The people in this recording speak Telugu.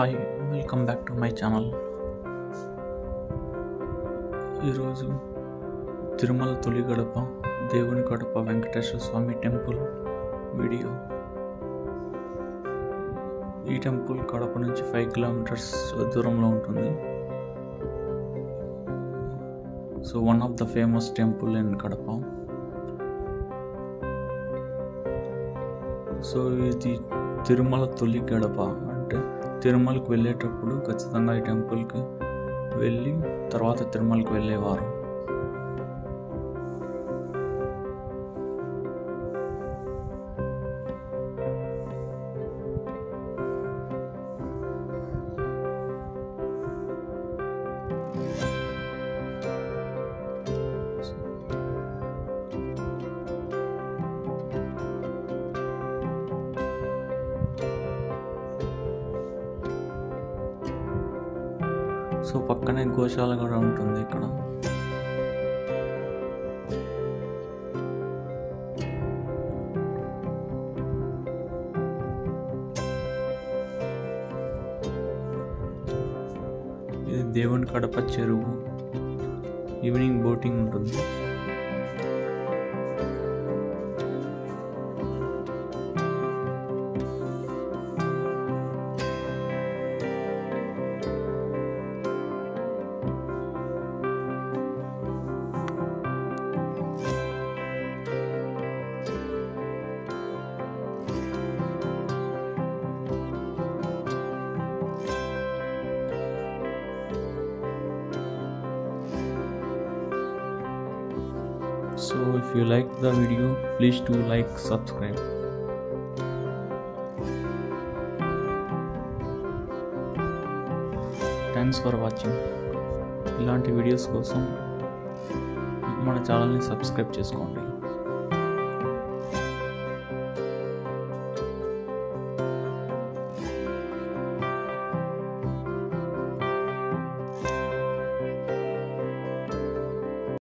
Hi welcome back to my channel. ఈరోజు తిరుమల తొలి గడప దేవుని గడప వెంకటేశ్వర స్వామి టెంపుల్ వీడియో. ఈ టెంపుల్ కడప నుంచి 5 కిలోమీటర్స్ దూరంలో ఉంటుంది. So one of the famous temple in Kadapa. So ఇది తిరుమల తొలి గడప అంటే తిరుమలకి వెళ్ళేటప్పుడు ఖచ్చితంగా ఈ టెంపుల్కి వెళ్ళి తర్వాత తిరుమలకి వెళ్ళేవారు. సో పక్కనే గోశాల కూడా ఉంటుంది ఇక్కడ. ఇది దేవుని కడప చెరువు. ఈవినింగ్ బోటింగ్ ఉంటుంది. So if you like the video, please do like, subscribe. Thanks for watching. ఇలాంటి వీడియోస్ కోసం మన ఛానల్ని సబ్స్క్రైబ్ చేసుకోండి.